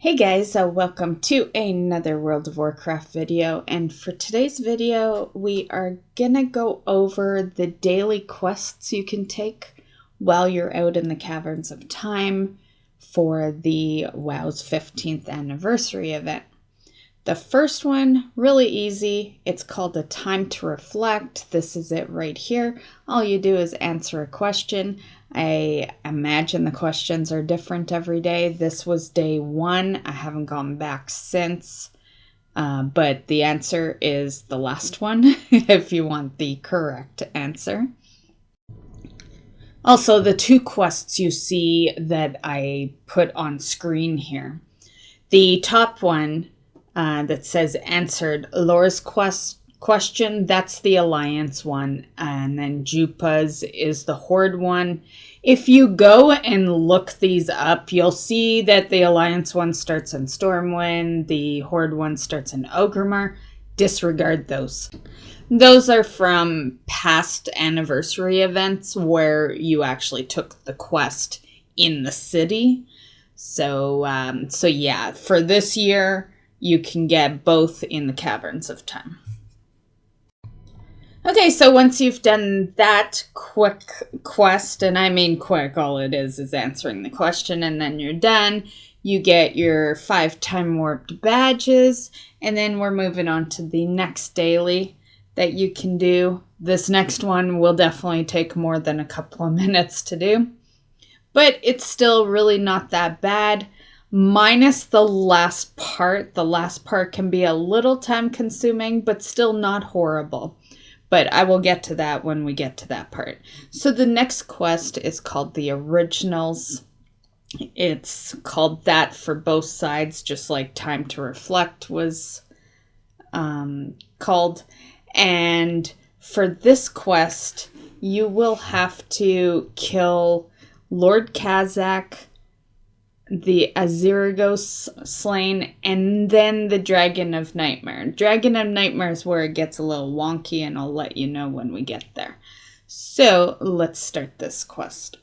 Hey guys, welcome to another World of Warcraft video, and for today's video we are gonna go over the daily quests you can take while you're out in the Caverns of Time for the WoW's 15th anniversary event. The first one, really easy, it's called a Time to Reflect. This is it right here. All you do is answer a question. I imagine the questions are different every day. This was day 1. I haven't gone back since, but the answer is the last one if you want the correct answer. Also, the 2 quests you see that I put on screen here. The top one that says answered Laura's question, that's the Alliance one, and then Jupa's is the Horde one. If you go and look these up, you'll see that the Alliance one starts in Stormwind, the Horde one starts in Orgrimmar. Disregard those. Those are from past anniversary events where you actually took the quest in the city. So yeah, for this year, you can get both in the Caverns of Time. Okay, so once you've done that quick quest, and I mean quick, all it is answering the question, and then you're done, you get your 5 time warped badges, and then we're moving on to the next daily that you can do. This next one will definitely take more than a couple of minutes to do, but it's still really not that bad. Minus the last part. The last part can be a little time consuming, but still not horrible. But I will get to that when we get to that part. So the next quest is called the Originals. It's called that for both sides, just like Time to Reflect was called. And for this quest, you will have to kill Lord Kazakh, the Aziragos slain, and then the Dragon of Nightmare. Dragon of Nightmare is where it gets a little wonky, and I'll let you know when we get there. So let's start this quest.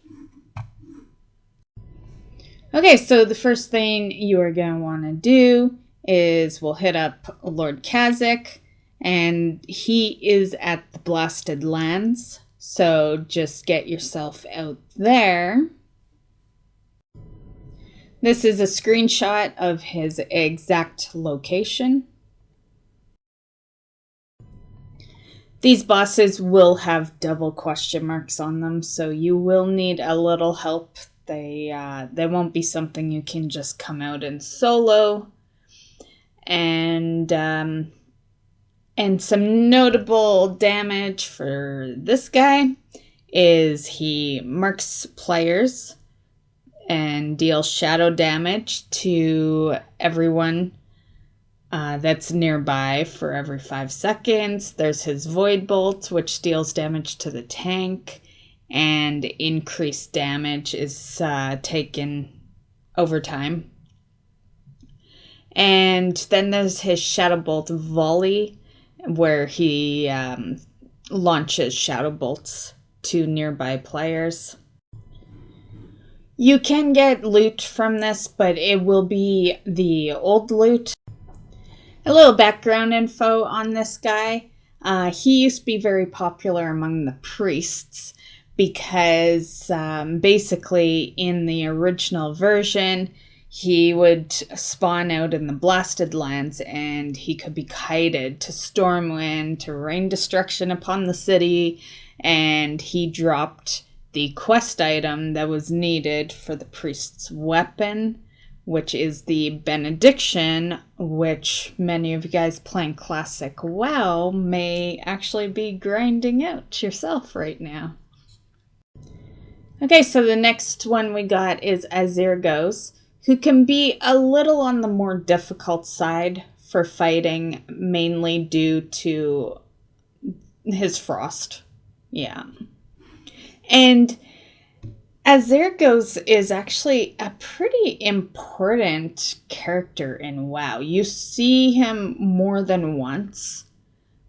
Okay, so the first thing you are going to want to do is we'll hit up Lord Kazakh, and he is at the Blasted Lands. So just get yourself out there. This is a screenshot of his exact location. These bosses will have double question marks on them, so you will need a little help. They won't be something you can just come out and solo. And some notable damage for this guy is he marks players and deals shadow damage to everyone that's nearby for every 5 seconds. There's his Void Bolt, which deals damage to the tank, and increased damage is taken over time. And then there's his Shadow Bolt Volley, where he launches Shadow Bolts to nearby players. You can get loot from this, but it will be the old loot. A little background info on this guy. He used to be very popular among the priests because basically in the original version, he would spawn out in the Blasted Lands and he could be kited to Stormwind to rain destruction upon the city, and he dropped the quest item that was needed for the priest's weapon, which is the benediction, which many of you guys playing Classic WoW may actually be grinding out yourself right now. Okay, so the next one we got is Aziragos, who can be a little on the more difficult side for fighting, mainly due to his frost. Yeah. And Aziragos is actually a pretty important character in WoW. You see him more than once.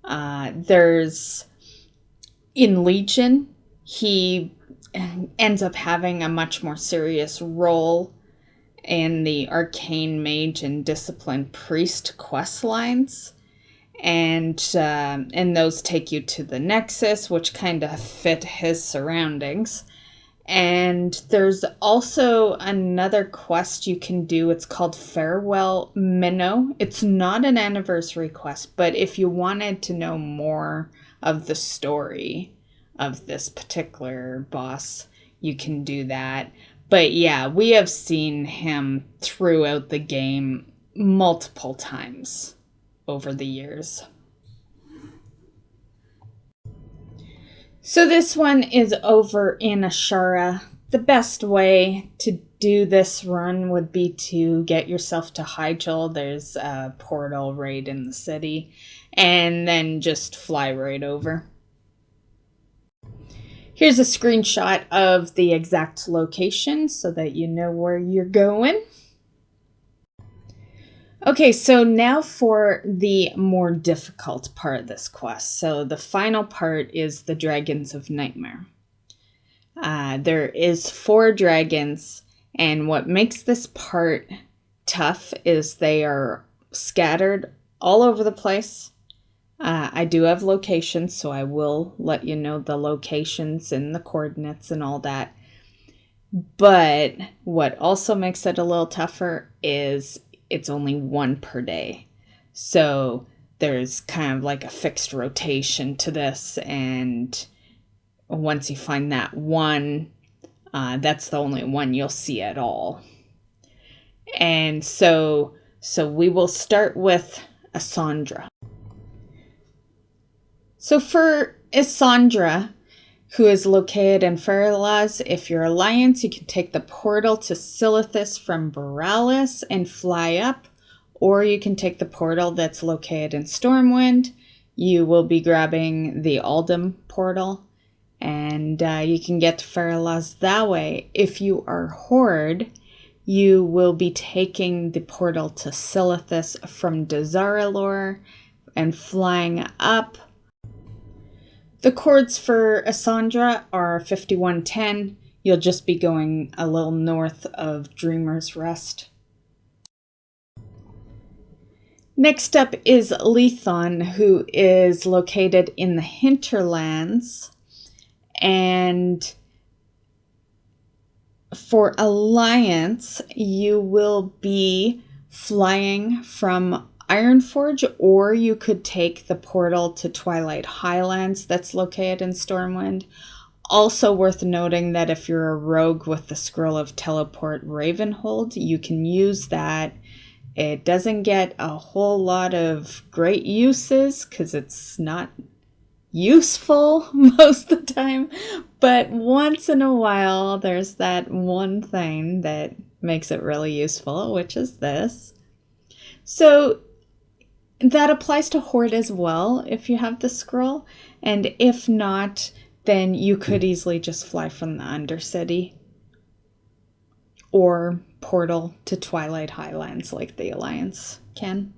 There's in Legion, he ends up having a much more serious role in the Arcane Mage and Disciplined Priest quest lines. And those take you to the Nexus, which kind of fit his surroundings. And there's also another quest you can do. It's called Farewell Minnow. It's not an anniversary quest, but if you wanted to know more of the story of this particular boss, you can do that. But yeah, we have seen him throughout the game multiple times over the years. So this one is over in Ashara. The best way to do this run would be to get yourself to Hyjal. There's a portal right in the city, and then just fly right over. Here's a screenshot of the exact location so that you know where you're going. Okay, so now for the more difficult part of this quest. So the final part is the Dragons of Nightmare. There is 4 dragons, and what makes this part tough is they are scattered all over the place. I do have locations, so I will let you know the locations and the coordinates and all that. But what also makes it a little tougher is it's only 1 per day. So there's kind of like a fixed rotation to this, and once you find that one, that's the only one you'll see at all. And so we will start with a Sondra. So for Sondra, who is located in Fairlaz, if you're Alliance, you can take the portal to Silithus from Borealis and fly up, or you can take the portal that's located in Stormwind. You will be grabbing the Aldum portal, and you can get to Fairlaz that way. If you are Horde, you will be taking the portal to Silithus from Dazar'alor and flying up. The chords for Sondra are 5110. You'll just be going a little north of Dreamer's Rest. Next up is Lethon, who is located in the Hinterlands. And for Alliance, you will be flying from Ironforge, or you could take the portal to Twilight Highlands that's located in Stormwind. Also worth noting that if you're a rogue with the Scroll of Teleport Ravenhold, you can use that. It doesn't get a whole lot of great uses because it's not useful most of the time, but once in a while there's that one thing that makes it really useful, which is this. So that applies to Horde as well if you have the scroll, and if not, then you could easily just fly from the Undercity or portal to Twilight Highlands like the Alliance can.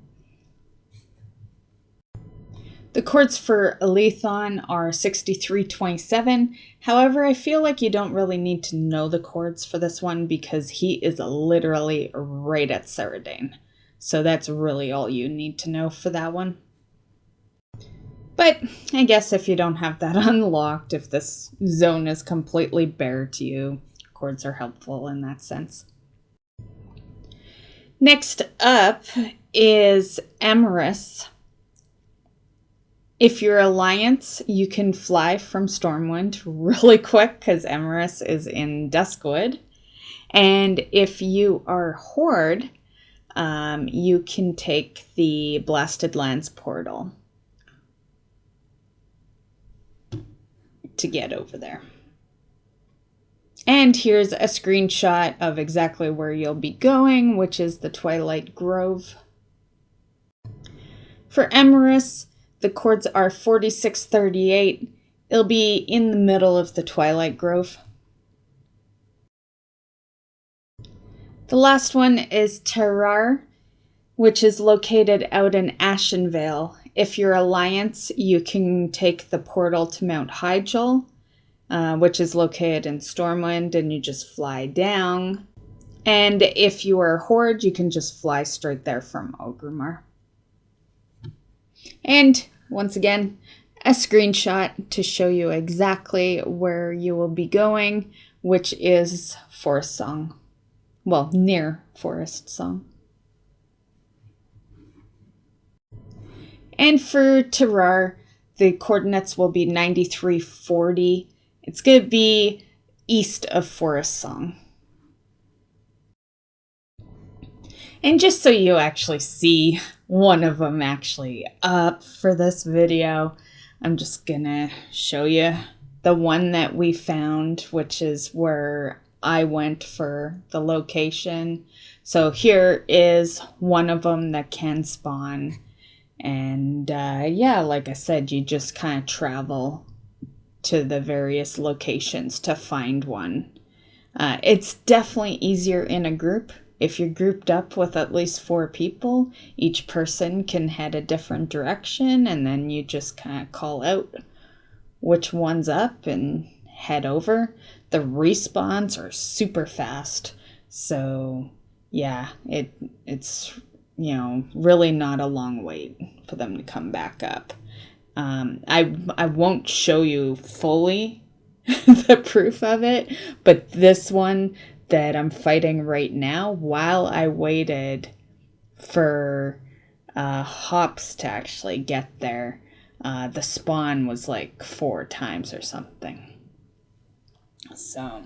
The chords for Lethon are 6327. However, I feel like you don't really need to know the chords for this one because he is literally right at Saradane. So that's really all you need to know for that one. But I guess if you don't have that unlocked, if this zone is completely bare to you, chords are helpful in that sense. Next up is Amorous. If you're Alliance, you can fly from Stormwind really quick because Amorous is in Duskwood. And if you are Horde, you can take the Blasted Lands portal to get over there. And here's a screenshot of exactly where you'll be going, which is the Twilight Grove. For Amorous, the chords are 4638. It'll be in the middle of the Twilight Grove. The last one is Terrar, which is located out in Ashenvale. If you're Alliance, you can take the portal to Mount Hyjal, which is located in Stormwind, and you just fly down. And if you are a horde, you can just fly straight there from Orgrimmar. And once again, a screenshot to show you exactly where you will be going, which is Forest Song. Well, near Forest Song. And for Terrar, the coordinates will be 9340. It's going to be east of Forest Song. And just so you actually see one of them actually up for this video, I'm just going to show you the one that we found, which is where I went for the location. So here is one of them that can spawn. And yeah, like I said, you just kind of travel to the various locations to find one. It's definitely easier in a group. If you're grouped up with at least 4 people, each person can head a different direction, and then you just kind of call out which one's up and head over. The respawns are super fast, so yeah, it's really not a long wait for them to come back up. I won't show you fully the proof of it, but this one that I'm fighting right now, while I waited for hops to actually get there, the spawn was like 4 times or something. So,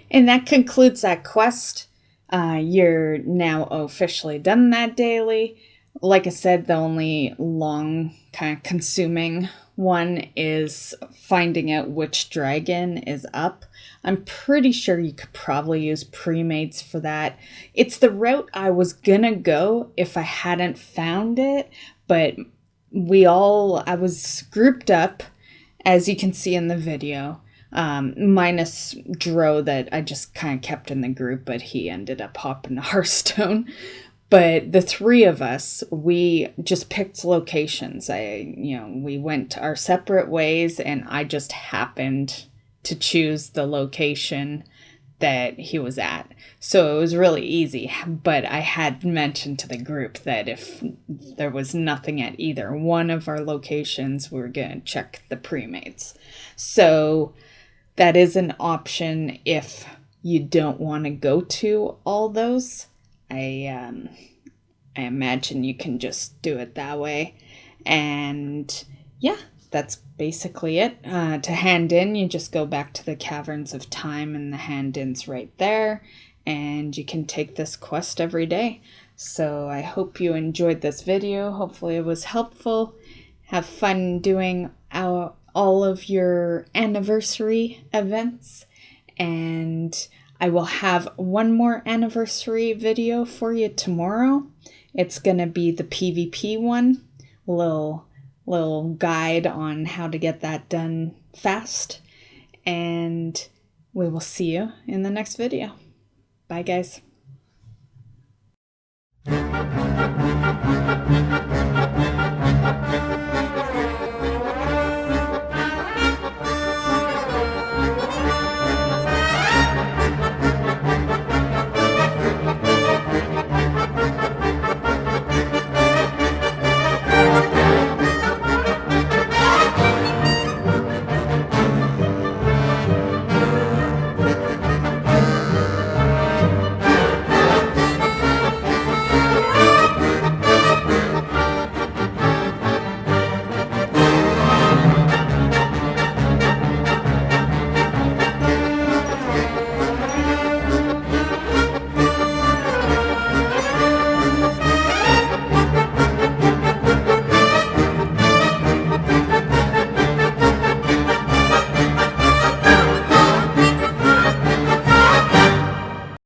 and that concludes that quest. You're now officially done that daily. Like I said, the only long kind of consuming one is finding out which dragon is up. I'm pretty sure you could probably use premates for that. It's the route I was gonna go if I hadn't found it, but I was grouped up, as you can see in the video, minus Dro that I just kind of kept in the group, but he ended up hopping to Hearthstone. But the 3 of us, we just picked locations. We went our separate ways, and I just happened to choose the location that he was at. So it was really easy. But I had mentioned to the group that if there was nothing at either one of our locations, we were going to check the premates. So that is an option if you don't want to go to all those. I imagine you can just do it that way. And yeah, that's basically it. To hand in, you just go back to the Caverns of Time, and the hand in's right there. And you can take this quest every day. So I hope you enjoyed this video. Hopefully it was helpful. Have fun doing all of your anniversary events. And I will have one more anniversary video for you tomorrow. It's going to be the PvP one. Little guide on how to get that done fast. And we will see you in the next video. Bye, guys.